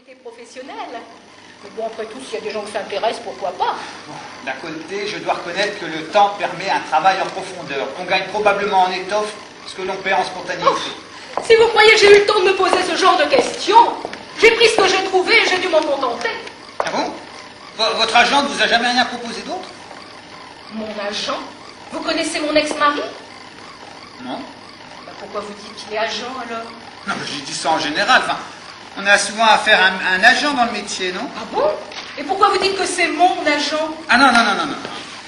côté professionnel. Mais bon, après tout, s'il y a des gens qui s'intéressent, pourquoi pas? Bon, d'un côté, je dois reconnaître que le temps permet un travail en profondeur, qu'on gagne probablement en étoffe ce que l'on perd en spontanéité. Oh, si vous croyez que j'ai eu le temps de me poser ce genre de questions, j'ai pris ce que j'ai trouvé et j'ai dû m'en contenter. Ah bon? Votre agent ne vous a jamais rien proposé d'autre? Mon agent? Vous connaissez mon ex-mari? Non. Bah, pourquoi vous dites qu'il est agent, alors? Non, mais j'ai dit ça en général. Enfin, on a souvent affaire à un agent dans le métier, non? Ah bon? Et pourquoi vous dites que c'est mon agent? Ah non, non, non, non, non.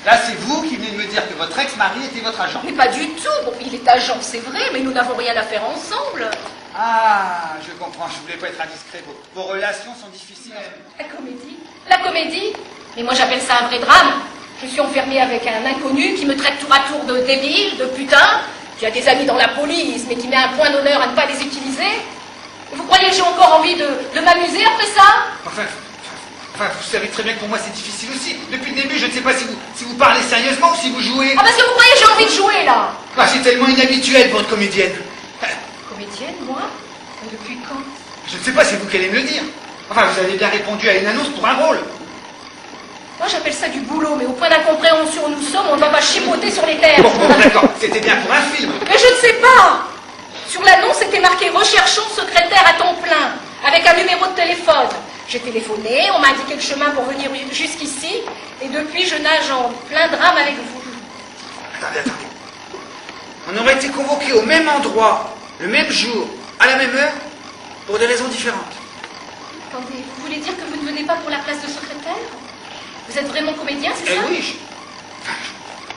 Là, c'est vous qui venez de me dire que votre ex-mari était votre agent. Mais pas du tout. Bon, il est agent, c'est vrai, mais nous n'avons rien à faire ensemble. Ah, je comprends. Je voulais pas être indiscret. Vos relations sont difficiles. La comédie? La comédie? Mais moi, j'appelle ça un vrai drame. Je suis enfermée avec un inconnu qui me traite tour à tour de débile, de putain, qui a des amis dans la police, mais qui met un point d'honneur à ne pas les utiliser. Et vous croyez que j'ai encore envie de m'amuser après ça? Enfin, vous savez très bien que pour moi c'est difficile aussi. Depuis le début, je ne sais pas si vous parlez sérieusement ou si vous jouez. Ah, parce que vous croyez que j'ai envie de jouer, là? Ah, c'est tellement inhabituel pour une comédienne. Comédienne, moi? Mais depuis quand? Je ne sais pas, c'est vous qui allez me le dire. Enfin, vous avez bien répondu à une annonce pour un rôle. Moi, j'appelle ça du boulot, mais au point d'incompréhension où nous sommes, on ne va pas chipoter sur les terres. Bon, d'accord, c'était bien pour un film. Mais je ne sais pas. Sur l'annonce, c'était marqué « Recherchons secrétaire à temps plein », avec un numéro de téléphone. J'ai téléphoné, on m'a indiqué le chemin pour venir jusqu'ici, et depuis, je nage en plein drame avec vous. Attendez. On aurait été convoqués au même endroit, le même jour, à la même heure, pour des raisons différentes. Attendez, vous voulez dire que vous ne venez pas pour la place de secrétaire? Vous êtes vraiment comédien, c'est ça? Oui,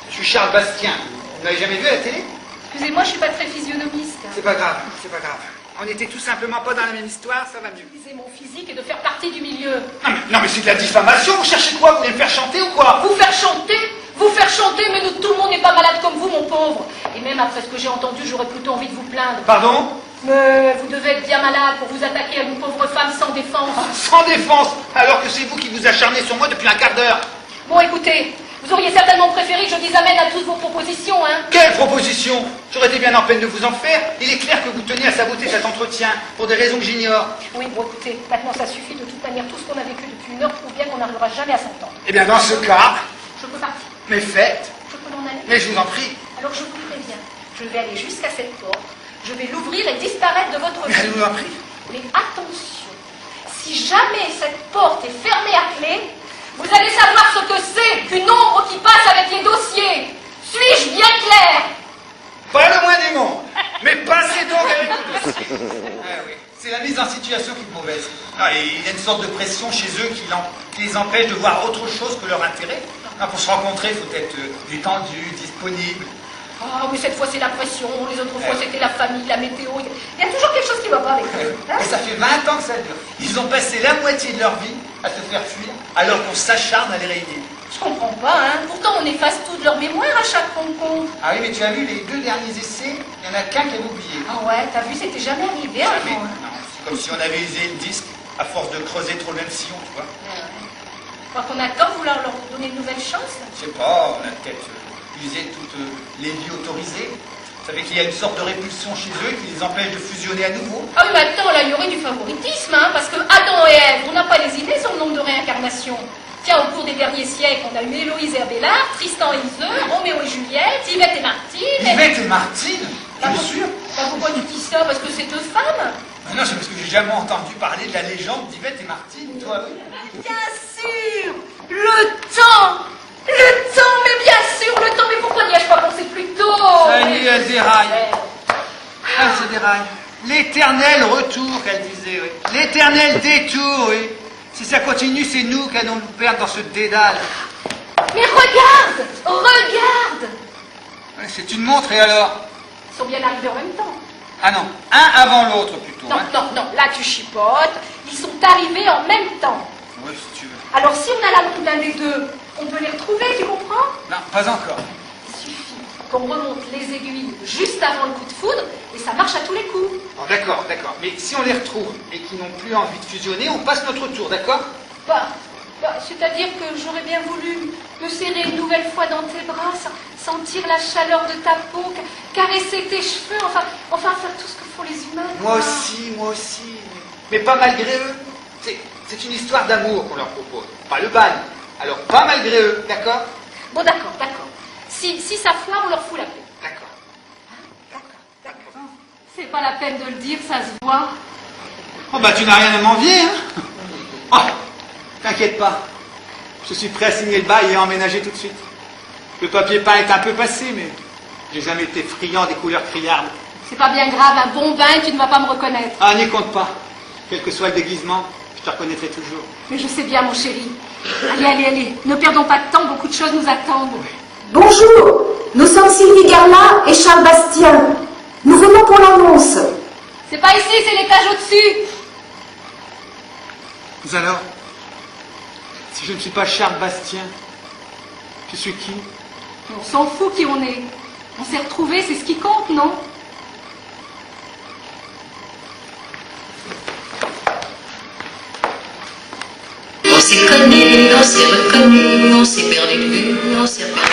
je suis Charles Bastien. Vous m'avez jamais vu à la télé? Excusez-moi, je ne suis pas très physionomiste. C'est pas grave, c'est pas grave. On n'était tout simplement pas dans la même histoire, ça va mieux. Utiliser mon physique et de faire partie du milieu. Non mais c'est de la diffamation, vous cherchez quoi? Vous voulez me faire chanter ou quoi? Vous faire chanter? Vous faire chanter, mais nous, tout le monde n'est pas malade comme vous, mon pauvre. Et même après ce que j'ai entendu, j'aurais plutôt envie de vous plaindre. Pardon? Mais vous devez être bien malade pour vous attaquer à une pauvre femme sans défense. Sans défense? Alors que c'est vous qui vous acharnez sur moi depuis un quart d'heure. Bon, écoutez, vous auriez certainement préféré que je dise amène à toutes vos propositions, hein? Quelle proposition? J'aurais été bien en peine de vous en faire. Il est clair que vous teniez à saboter cet entretien, pour des raisons que j'ignore. Oui, bon, écoutez, maintenant ça suffit. De toute manière, tout ce qu'on a vécu depuis une heure prouve bien qu'on n'arrivera jamais à s'entendre. Eh bien, dans ce cas... Je peux partir. Mais faites. Je peux m'en aller? Mais je vous en prie. Alors je vous préviens, je vais aller jusqu'à cette porte, je vais l'ouvrir et disparaître de votre Mais vue. je vous en prie. Mais attention, si jamais cette porte est fermée à clé, vous allez savoir ce que c'est qu'une ombre qui passe avec les dossiers. Suis-je bien clair? Pas le moins des mots. Mais passez donc avec le dossier. Ah oui. C'est la mise en situation qui est mauvaise. Ah, et il y a une sorte de pression chez eux qui les empêche de voir autre chose que leur intérêt. Ah, pour se rencontrer, il faut être détendu, disponible. Ah, mais cette fois c'est la pression, les autres fois c'était la famille, la météo. Il y a toujours quelque chose qui ne va pas avec eux. Hein? Et ça fait 20 ans que ça dure. Ils ont passé la moitié de leur vie à se faire fuir, alors qu'on s'acharne à les réunir. Je comprends pas, hein. Pourtant on efface toute leur mémoire à chaque rencontre. Ah oui, mais tu as vu les 2 derniers essais, il n'y en a qu'un qui a oublié. Ah ouais, t'as vu, c'était jamais arrivé avant. Jamais. Hein. Non, c'est comme si on avait usé le disque à force de creuser trop le même sillon, tu vois. Ouais. Crois qu'on attend de vouloir leur donner une nouvelle chance? Je sais pas, on a peut-être usé toutes les vies autorisées. Vous savez qu'il y a une sorte de répulsion chez eux qui les empêche de fusionner à nouveau. Ah oui, mais attends, là, il y aurait du favoritisme, hein, parce que Adam et Ève, on n'a pas les idées sur le nombre de réincarnations. Tiens, au cours des derniers siècles, on a eu Héloïse et Abélard, Tristan et Iseult, Roméo et Juliette, Yvette et Martine. Yvette et Martine? Bah, Tu es sûr? Bah, pourquoi tu dis ça? Parce que c'est 2 femmes? Ah non, c'est parce que j'ai jamais entendu parler de la légende d'Yvette et Martine, toi. Bien sûr! Le temps! Le temps, mais bien sûr, le temps, mais pourquoi n'y ai-je pas pensé plus tôt? Ça y est, elle déraille. Elle se déraille. L'éternel retour, qu'elle disait, oui. L'éternel détour, oui. Si ça continue, c'est nous qui allons nous perdre dans ce dédale. Mais regarde! Regarde! Ouais, c'est une montre, et alors? Ils sont bien arrivés en même temps. Ah non, un avant l'autre, plutôt. Non, hein. non, là tu chipotes. Ils sont arrivés en même temps. Oui, si tu veux. Alors si on a la montre d'un des deux, on peut les retrouver, tu comprends? Non, pas encore. Il suffit qu'on remonte les aiguilles juste avant le coup de foudre et ça marche à tous les coups. Bon, d'accord. Mais si on les retrouve et qu'ils n'ont plus envie de fusionner, on passe notre tour, d'accord? C'est-à-dire que j'aurais bien voulu me serrer une nouvelle fois dans tes bras, sentir la chaleur de ta peau, caresser tes cheveux, enfin faire tout ce que font les humains. Moi aussi. Mais pas malgré eux. C'est une histoire d'amour qu'on leur propose, pas le bagne. Alors, pas malgré eux, d'accord? Bon, d'accord. Si ça foire, on leur fout la paix. D'accord. C'est pas la peine de le dire, ça se voit. Oh, bah, tu n'as rien à m'envier, hein? Oh, t'inquiète pas. Je suis prêt à signer le bail et à emménager tout de suite. Le papier peint est un peu passé, mais j'ai jamais été friand des couleurs criardes. C'est pas bien grave, un bon bain, tu ne vas pas me reconnaître. Ah, n'y compte pas. Quel que soit le déguisement, je te reconnaîtrai toujours. Mais je sais bien, mon chéri. Allez, ne perdons pas de temps, beaucoup de choses nous attendent. Bonjour, nous sommes Sylvie Garlin et Charles Bastien. Nous venons pour l'annonce. C'est pas ici, c'est l'étage au-dessus. Mais alors, si je ne suis pas Charles Bastien, je suis qui? On s'en fout qui on est. On s'est retrouvés, c'est ce qui compte, non? On s'est connu, on s'est reconnu, on s'est perdu de vue, on s'est perdu.